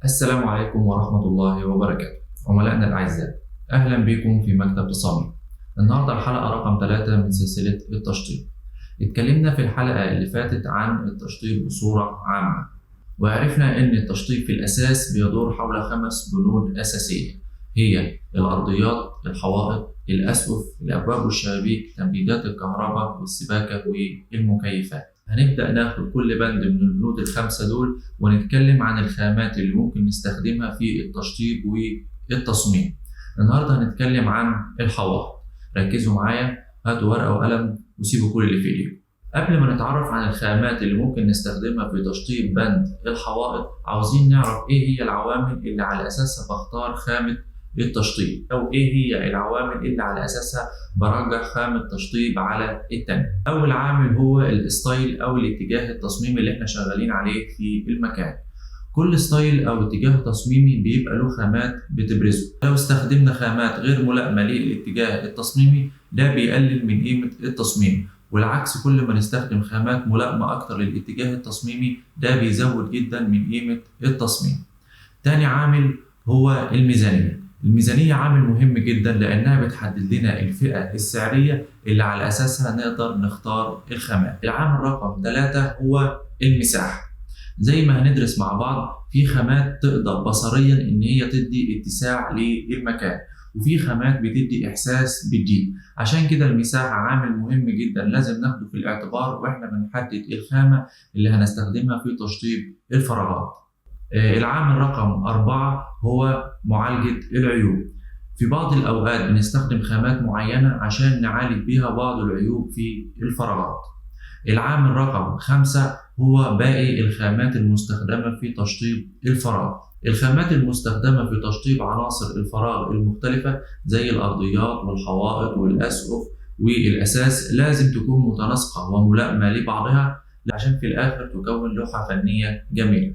السلام عليكم ورحمة الله وبركاته. عملائنا الأعزاء، أهلا بكم في مكتب تصاميم. النهاردة الحلقة رقم 3 من سلسلة التشطيب. اتكلمنا في الحلقة اللي فاتت عن التشطيب بصورة عامة، وعرفنا إن التشطيب في الأساس بيدور حول 5 بنود أساسية، هي الأرضيات، الحوائط، الأسقف، الأبواب والشبابيك، تمديدات الكهرباء والسباكة والمكيفات. هنبدأ ناخد كل بند من البنود ال5 دول ونتكلم عن الخامات اللي ممكن نستخدمها في التشطيب والتصميم. النهارده هنتكلم عن الحوائط. ركزوا معايا، هاتوا ورقة وقلم وسيبوا كل اللي في ايديكم. قبل ما نتعرف عن الخامات اللي ممكن نستخدمها في تشطيب بند الحوائط، عاوزين نعرف ايه هي العوامل اللي على اساسها بختار خامة التشطيب، او ايه هي العوامل اللي على اساسها برجح خامة تشطيب على التانية. اول عامل هو الستايل او الاتجاه التصميمي اللي احنا شغالين عليه في المكان. كل ستايل او اتجاه تصميمي بيبقى له خامات بتبرزه. لو استخدمنا خامات غير ملائمة للاتجاه التصميمي ده بيقلل من قيمة التصميم، والعكس كل ما نستخدم خامات ملائمة اكتر للاتجاه التصميمي ده بيزود جدا من قيمة التصميم. تاني عامل هو الميزانية. الميزانية عامل مهم جدا لأنها بتحدد لنا الفئة السعرية اللي على أساسها نقدر نختار الخامات. العامل رقم 3 هو المساحة. زي ما هندرس مع بعض، في خامات تقدر بصريا إن هي تدي اتساع للمكان، وفي خامات بتدي إحساس بالضيق. عشان كده المساحة عامل مهم جدا لازم ناخده في الاعتبار وإحنا بنحدد الخامة اللي هنستخدمها في تشطيب الفراغات. العامل رقم 4 هو معالجة العيوب. في بعض الأوقات بنستخدم خامات معينة عشان نعالج بيها بعض العيوب في الفراغات. العامل رقم 5 هو باقي الخامات المستخدمة في تشطيب الفراغ. الخامات المستخدمة في تشطيب عناصر الفراغ المختلفة زي الأرضيات والحوائط والأسقف والأساس لازم تكون متناسقة وملائمة لبعضها عشان في الآخر تكون لوحة فنية جميلة.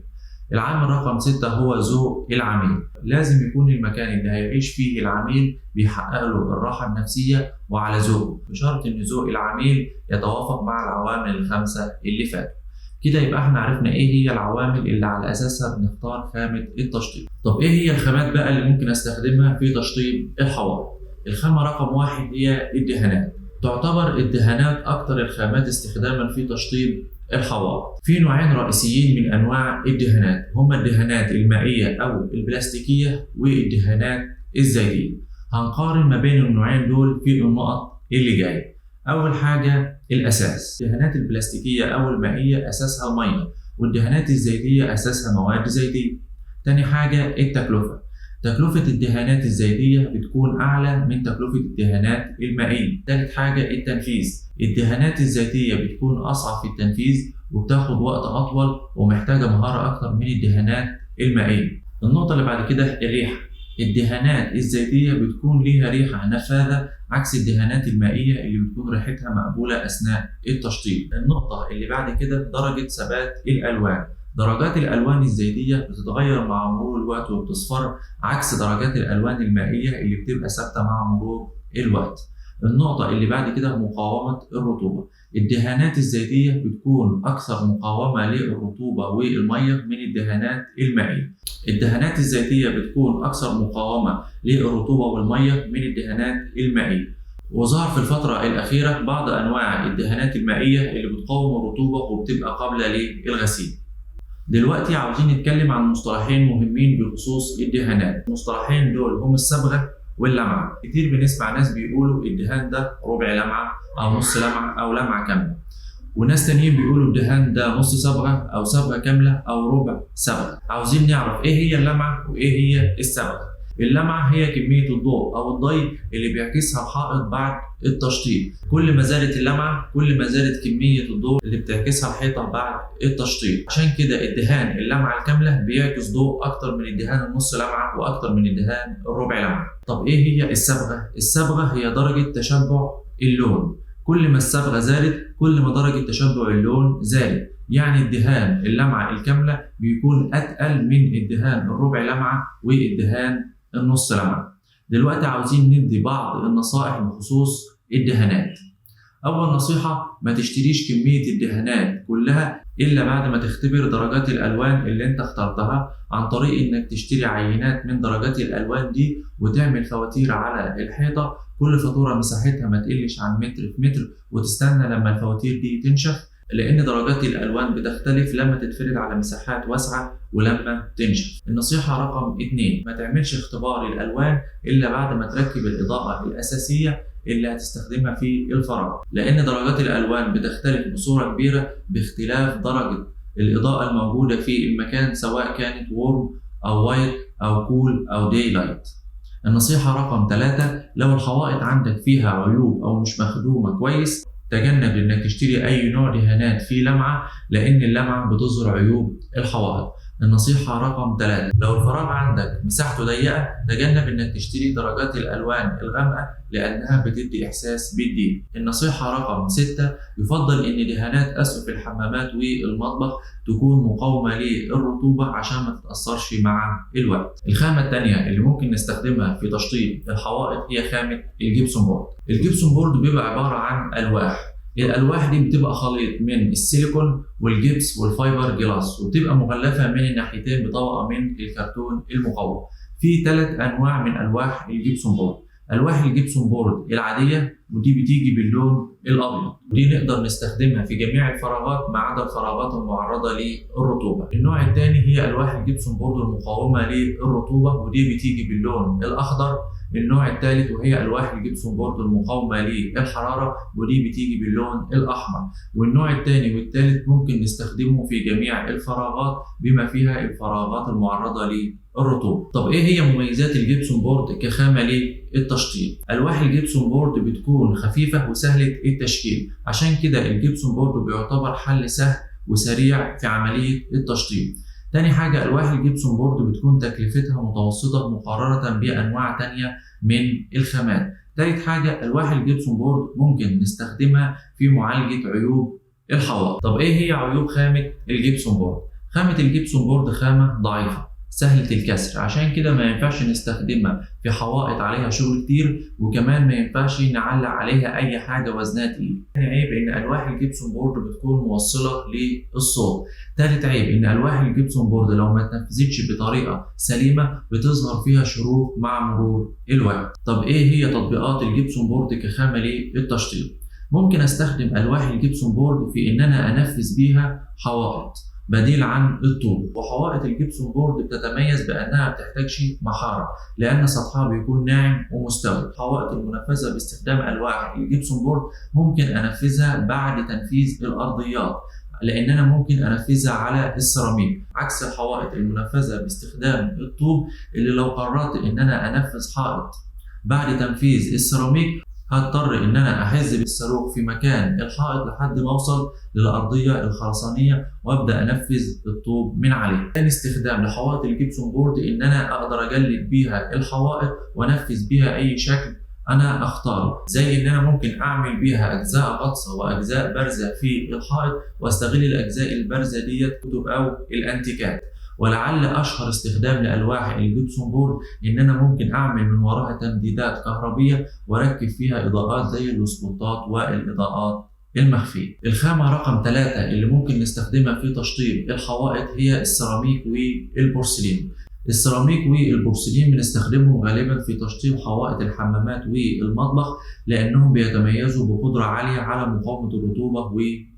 العامل رقم 6 هو ذوق العميل. لازم يكون المكان اللي هيعيش فيه العميل بيحقق له الراحة النفسية وعلى ذوقه، بشرط إن ذوق العميل يتوافق مع العوامل ال5 اللي فاتوا. كده يبقى احنا عرفنا ايه هي العوامل اللي على اساسها بنختار خامة التشطيب. طب ايه هي الخامات بقى اللي ممكن استخدمها في تشطيب الحوائط؟ الخامة رقم 1 هي الدهانات. تعتبر الدهانات اكتر الخامات استخداما في تشطيب الحوائط. في نوعين رئيسيين من انواع الدهانات، هما الدهانات المائية او البلاستيكية والدهانات الزيتية. هنقارن ما بين النوعين دول في النقط اللي جاية. اول حاجة الأساس. الدهانات البلاستيكية أو المائية أساسها المية، والدهانات الزيتية أساسها مواد زيتية. تاني حاجة التكلفة. تكلفة الدهانات الزيتية بتكون أعلى من تكلفة الدهانات المائية. تالت حاجة التنفيذ. الدهانات الزيتية بتكون أصعب في التنفيذ وبتاخد وقت أطول ومحتاجة مهارة أكتر من الدهانات المائية. النقطة اللي بعد كده الريحة. الدهانات الزيتية بتكون ليها ريحة نفاذة عكس الدهانات المائية اللي بتكون ريحتها مقبولة أثناء التشطيب. النقطة اللي بعد كده درجة ثبات الألوان. درجات الألوان الزيتية بتتغير مع مرور الوقت وبتصفر عكس درجات الألوان المائية اللي بتبقى ثابتة مع مرور الوقت. النقطة اللي بعد كده مقاومة الرطوبة. الدهانات الزيتية بتكون أكثر مقاومة للرطوبة والمية من الدهانات المائية. الدهانات الزيتية بتكون أكثر مقاومة للرطوبة والمية من الدهانات المائية. وظهر في الفترة الأخيرة بعض أنواع الدهانات المائية اللي بتقاوم الرطوبة وبتبقى قابلة للغسيل. دلوقتي عاوزين نتكلم عن مصطلحين مهمين بخصوص الدهانات. المصطلحين دول هم الصبغة واللمعة. كتير بنسمع ناس بيقولوا الدهان ده ربع لمعة أو نص لمعة أو لمعة كاملة، وناس تانيين بيقولوا الدهان ده نص صبغة أو صبغة كاملة أو ربع صبغة. عاوزين نعرف إيه هي اللمعة وإيه هي الصبغة. اللمعة هي كمية الضوء أو الضي اللي بيعكسها الحائط بعد التشطيب. كل ما زادت اللمعة كل ما زادت كمية الضوء اللي بتعكسها الحيطة بعد التشطيب. عشان كده الدهان اللمعة الكاملة بيعكس ضوء أكتر من الدهان النص لمعة وأكتر من الدهان الربع لمعة. طب إيه هي الصبغة؟ الصبغة هي درجة تشبع اللون. كل ما الصبغة زادت كل ما درجة تشبع اللون زادت. يعني الدهان اللمعة الكاملة بيكون أتقل من الدهان الربع لمعة والدهان النص لمعة. دلوقتي عاوزين ندي بعض النصائح بخصوص الدهانات. أول نصيحة، ما تشتريش كمية الدهانات كلها إلا بعد ما تختبر درجات الألوان اللي أنت اخترتها عن طريق إنك تشتري عينات من درجات الألوان دي وتعمل فواتير على الحيطة. كل فاتورة مساحتها ما تقلش عن متر في متر، وتستنى لما الفواتير دي تنشف، لأن درجات الألوان بتختلف لما تتفرد على مساحات واسعة ولما تنشف. النصيحة رقم 2: ما تعملش اختبار الألوان إلا بعد ما تركب الإضاءة الأساسية اللي هتستخدمها في الفراغ، لأن درجات الألوان بتختلف بصورة كبيرة باختلاف درجة الإضاءة الموجودة في المكان، سواء كانت وورم أو وايت أو كول أو داي لايت. النصيحة رقم 3: لو الحوائط عندك فيها عيوب أو مش مخدومة كويس، تجنب إنك تشتري أي نوع دهانات فيه لمعة، لأن اللمعة بتظهر عيوب الحوائط. النصيحة رقم 3: لو الفراغ عندك مساحته ضيقة، تجنب إنك تشتري درجات الألوان الغامقة لأنها بتدي إحساس بالضيق. النصيحة رقم 6: يفضل إن دهانات أسقف الحمامات والمطبخ تكون مقاومة للرطوبة عشان ما تتأثرش مع الوقت. الخامة التانية اللي ممكن نستخدمها في تشطيب الحوائط هي خامة الجبسون بورد. الجبسون بورد بيبقى عبارة عن ألواح. الألواح دي بتبقى خليط من السيليكون والجبس والفايبر جلاس، وبتبقى مغلفة من الناحيتين بطبقة من الكرتون المقوى. في 3 أنواع من ألواح الجبسون بورد: ألواح الجبسون بورد العادية، ودي بتيجي باللون الأبيض، ودي نقدر نستخدمها في جميع الفراغات ما عدا الفراغات المعرضة للرطوبة. النوع الثاني هي ألواح الجبسون بورد المقاومة للرطوبة، ودي بتيجي باللون الأخضر. النوع الثالث وهي ألواح الجبسون بورد المقاومة للحرارة، ودي بتيجي باللون الأحمر. والنوع الثاني والثالث ممكن نستخدمه في جميع الفراغات بما فيها الفراغات المعرضة للرطوبة. طب إيه هي مميزات الجبسون بورد كخامة للتشطيب؟ ألواح الجبسون بورد بتكون خفيفة وسهلة التشكيل، عشان كده الجبسون بورد بيعتبر حل سهل وسريع في عملية التشطيب. تاني حاجة، ألواح الجبسون بورد بتكون تكلفتها متوسطة مقارنة بأنواع تانية من الخامات. تالت حاجة، ألواح الجبسون بورد ممكن نستخدمها في معالجة عيوب الحوائط. طب إيه هي عيوب خامة الجبسون بورد؟ خامة الجبسون بورد خامة ضعيفة سهلة الكسر، عشان كده ما ينفعش نستخدمها في حوائط عليها شغل كتير، وكمان ما ينفعش نعلق عليها أي حاجة وزنها تقيل. تاني عيب إن ألواح الجبسون بورد بتكون موصلة للصوت. تالت عيب إن ألواح الجبسون بورد لو ما اتنفذتش بطريقة سليمة بتظهر فيها شروخ مع مرور الوقت. طب إيه هي تطبيقات الجبسون بورد كخامة للتشطيب؟ ممكن أستخدم ألواح الجبسون بورد في إن أنا أنفذ بيها حوائط بديل عن الطوب. وحوائط الجبسون بورد بتتميز بأنها ما بتحتاجش محارة لأن سطحها بيكون ناعم ومستوي. الحوائط المنفذة باستخدام ألواح الجبسون بورد ممكن أنفذها بعد تنفيذ الأرضيات، لأن أنا ممكن أنفذها على السيراميك، عكس الحوائط المنفذة باستخدام الطوب اللي لو قررت إن أنا أنفذ حائط بعد تنفيذ السيراميك هضطر إن أنا أحز بالصاروخ في مكان الحائط لحد ما أوصل للأرضية الخرسانية وأبدأ أنفذ الطوب من عليه. ثاني استخدام لحوائط الجبسون بورد إن أنا أقدر أجلد بيها الحوائط وأنفذ بيها أي شكل أنا أختاره، زي إن أنا ممكن أعمل بيها أجزاء غطسة وأجزاء بارزة في الحائط وأستغل الأجزاء البارزة ديت كتب أو الأنتيكات. ولعل أشهر استخدام لألواح الجبسون بورد إن أنا ممكن أعمل من وراها تمديدات كهربية وأركب فيها إضاءات زي السبوتات والإضاءات المخفية. الخامة رقم 3 اللي ممكن نستخدمها في تشطيب الحوائط هي السيراميك والبورسلين. السيراميك والبورسلين بنستخدمهم غالبا في تشطيب حوائط الحمامات والمطبخ لأنهم بيتميزوا بقدرة عالية على مقاومة الرطوبة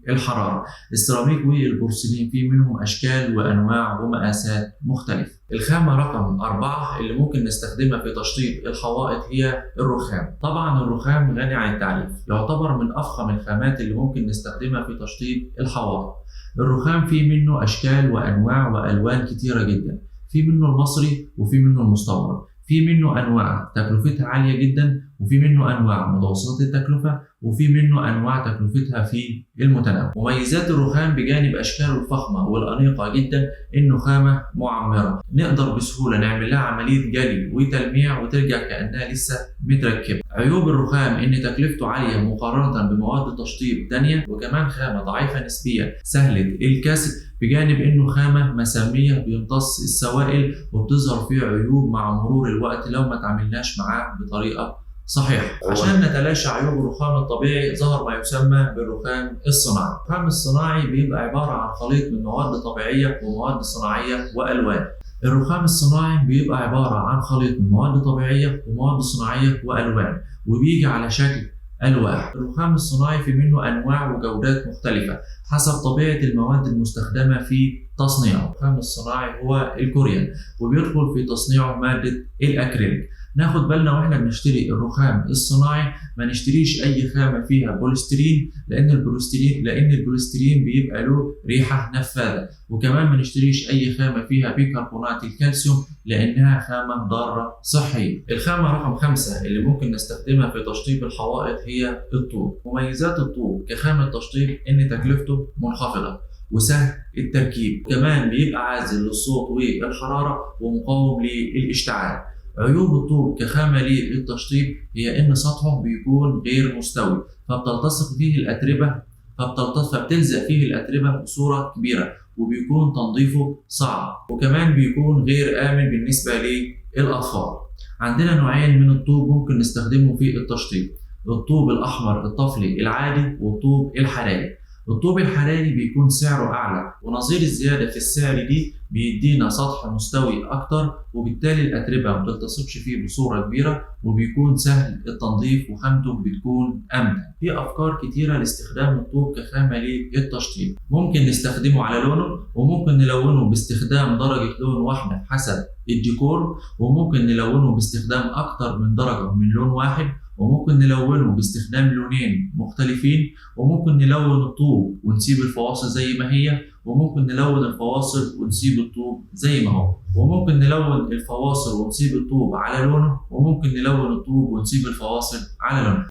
والحرارة. السيراميك والبورسلين في منهم أشكال وأنواع ومقاسات مختلفة. الخامة رقم 4 اللي ممكن نستخدمها في تشطيب الحوائط هي الرخام. طبعا الرخام غني عن التعريف، يعتبر من أفخم الخامات اللي ممكن نستخدمها في تشطيب الحوائط. الرخام فيه منه أشكال وأنواع وألوان كتيرة جدا، في منه المصري وفي منه المستورد، في منه أنواع تكلفتها عالية جدا وفي منه أنواع متوسطة التكلفة وفي منه أنواع تكلفتها في المتناول. مميزات الرخام بجانب أشكاله الفخمة والأنيقة جدا إنه خامة معمرة، نقدر بسهولة نعمل لها عملية جلي وتلميع وترجع كأنها لسه متركبة. عيوب الرخام إن تكلفته عالية مقارنة بمواد تشطيب تانية، وكمان خامة ضعيفة نسبيا سهلة الكسر، بجانب إنه خامة مسامية بيمتص السوائل وبتظهر فيه عيوب مع مرور الوقت لو ما تعاملناش معاه بطريقة صحيح. عشان نتلاشى عيوب الرخام الطبيعي ظهر ما يسمى بالرخام الصناعي. الرخام الصناعي بيبقى عبارة عن خليط من مواد طبيعية ومواد صناعية وألوان. الرخام الصناعي بيبقى عبارة عن خليط من مواد طبيعية ومواد صناعية وألوان، وبيجي على شكل ألواح. الرخام الصناعي في منه أنواع وجودات مختلفة حسب طبيعة المواد المستخدمة في تصنيعه. الرخام الصناعي هو الكوريان، وبيدخل في تصنيعه مادة الأكريليك. ناخد بالنا واحنا بنشتري الرخام الصناعي ما نشتريش أي خامة فيها بوليسترين، لأن البوليسترين بيبقى له ريحة نفاذة. وكمان ما نشتريش أي خامة فيها بيكربونات الكالسيوم لأنها خامة ضارة صحية. الخامة رقم 5 اللي ممكن نستخدمها في تشطيب الحوائط هي الطوب. مميزات الطوب كخامة تشطيب إن تكلفته منخفضة وسهل التركيب، كمان بيبقى عازل للصوت والحرارة ومقاوم للاشتعال. عيوب الطوب كخامة للتشطيب هي إن سطحه بيكون غير مستوي، فبتلزق فيه الأتربة بصورة كبيرة، وبيكون تنظيفه صعب، وكمان بيكون غير آمن بالنسبة للأطفال. عندنا نوعين من الطوب ممكن نستخدمه في التشطيب: الطوب الأحمر الطفلي العادي والطوب الحراري. الطوب الحراري بيكون سعره أعلى، ونظير الزيادة في السعر دي بيدينا سطح مستوي أكتر، وبالتالي الأتربة ما بتلتصقش فيه بصورة كبيرة، وبيكون سهل التنظيف وخامته بتكون أمن. في أفكار كتيرة لاستخدام الطوب كخامة للتشطيب. ممكن نستخدمه على لونه، وممكن نلونه باستخدام درجة لون واحدة حسب الديكور، وممكن نلونه باستخدام أكتر من درجة من لون واحد، وممكن نلونه باستخدام لونين مختلفين، وممكن نلون الطوب ونسيب الفواصل زي ما هي، وممكن نلون الفواصل ونسيب الطوب زي ما هو، وممكن نلون الفواصل ونسيب الطوب على لونه، وممكن نلون الطوب ونسيب الفواصل على لونه.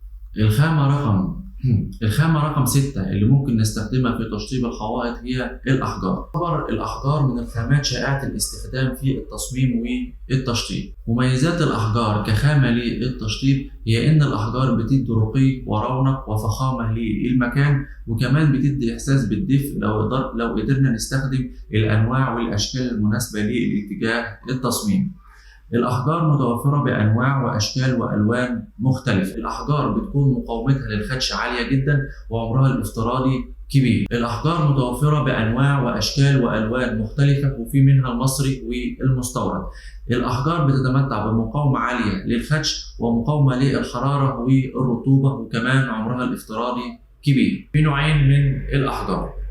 الخامة رقم 6 اللي ممكن نستخدمها في تشطيب الحوائط هي الأحجار. تعتبر الأحجار من الخامات شائعة الاستخدام في التصميم والتشطيب. مميزات الأحجار كخامة للتشطيب هي إن الأحجار بتدي رقي ورونق وفخامة للمكان، وكمان بتدي إحساس بالدفء لو قدرنا نستخدم الأنواع والأشكال المناسبة للاتجاه التصميمي. الأحجار متوفرة بأنواع وأشكال وألوان مختلفة. الأحجار بتكون مقاومتها للخدش عالية جدا وعمرها الافتراضي كبير. الأحجار متوفرة بأنواع وأشكال وألوان مختلفة، وفي منها المصري والمستورد. الأحجار بتتمتع بمقاومة عالية للخدش ومقاومة للحرارة والرطوبة، وكمان عمرها الافتراضي كبير. في نوعين من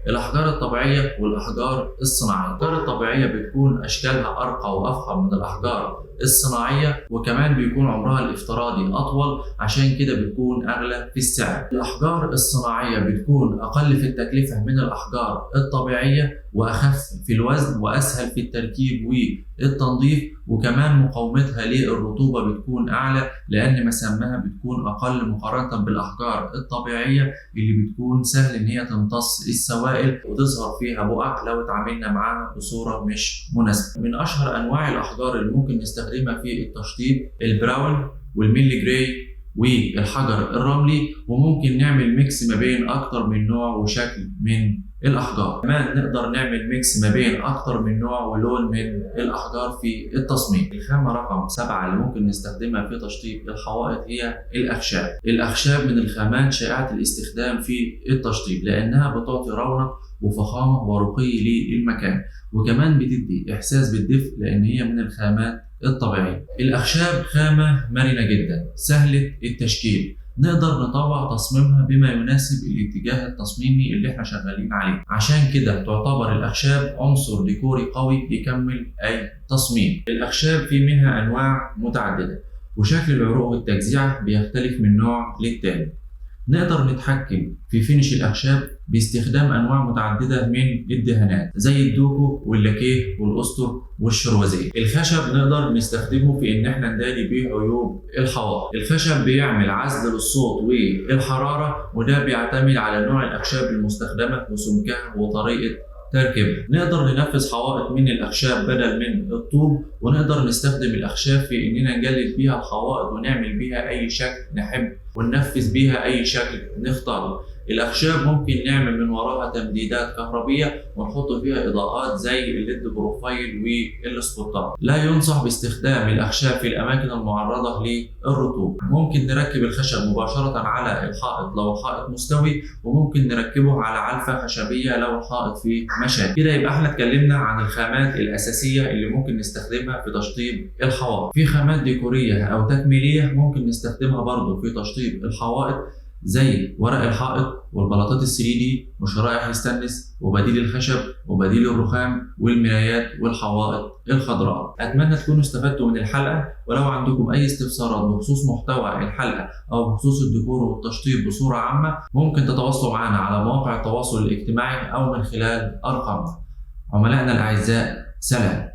الأحجار الطبيعية والأحجار الصناعية. الأحجار الطبيعية بتكون أشكالها أرقى وأفخم من الأحجار الصناعية، وكمان بيكون عمرها الافتراضي أطول، عشان كده بتكون أغلى في السعر. الأحجار الصناعية بتكون أقل في التكلفة من الأحجار الطبيعية، وأخف في الوزن، وأسهل في التركيب والتنظيف، وكمان مقاومتها للرطوبة بتكون أعلى لأن مسامها بتكون أقل مقارنة بالأحجار الطبيعية اللي بتكون سهل إن هي تمتص السوائل وتظهر فيها بقع لو اتعاملنا معاها بصورة مش مناسبة. من أشهر أنواع الأحجار اللي ممكن نستخدمها في التشطيب البراون والميلي جراي والحجر الرملي، وممكن نعمل ميكس ما بين أكتر من نوع وشكل من الأحجار. كمان نقدر نعمل ميكس ما بين أكتر من نوع ولون من الأحجار في التصميم. الخامة رقم 7 اللي ممكن نستخدمها في تشطيب الحوائط هي الأخشاب. الأخشاب من الخامات شائعة الاستخدام في التشطيب لأنها بتعطي رونق وفخامة ورقي للمكان، وكمان بتدي إحساس بالدفء لأن هي من الخامات الطبيعية. الأخشاب خامة مرنة جدا سهلة التشكيل، نقدر نطوع تصميمها بما يناسب الاتجاه التصميمي اللي احنا شغالين عليه. عشان كده تعتبر الأخشاب عنصر ديكوري قوي يكمل أي تصميم. الأخشاب في منها أنواع متعددة، وشكل العروق والتجزيع بيختلف من نوع للتاني. نقدر نتحكم في فينش الأخشاب باستخدام أنواع متعددة من الدهانات زي الدوكو واللاكيه والأسطر والشروازيه. الخشب نقدر نستخدمه في إن احنا نداري بيه عيوب الحوائط. الخشب بيعمل عزل للصوت والحرارة، وده بيعتمد على نوع الأخشاب المستخدمة وسمكها وطريقة تركيبها. نقدر ننفذ حوائط من الأخشاب بدل من الطوب، ونقدر نستخدم الأخشاب في إننا نجلد بيها الحوائط ونعمل بيها أي شكل نحب وننفذ بيها أي شكل نختاره. الأخشاب ممكن نعمل من وراها تمديدات كهربية ونحط فيها إضاءات زي الليد بروفايل والسبوتات. لا ينصح باستخدام الأخشاب في الأماكن المعرضة للرطوبة. ممكن نركب الخشب مباشرة على الحائط لو الحائط مستوي، وممكن نركبه على علفة خشبية لو الحائط فيه مشاكل. كده يبقى احنا اتكلمنا عن الخامات الأساسية اللي ممكن نستخدمها في تشطيب الحوائط. في خامات ديكورية أو تكميلية ممكن نستخدمها برضو في تشطيب الحوائط زي ورق الحائط والبلاطات ال 3D وشرائح الستانلس وبديل الخشب وبديل الرخام والمرايات والحوائط الخضراء. أتمنى تكونوا استفدتوا من الحلقة، ولو عندكم أي استفسارات بخصوص محتوى الحلقة أو بخصوص الديكور والتشطيب بصورة عامة ممكن تتواصلوا معنا على مواقع التواصل الاجتماعي أو من خلال أرقامنا. عملائنا الأعزاء، سلام.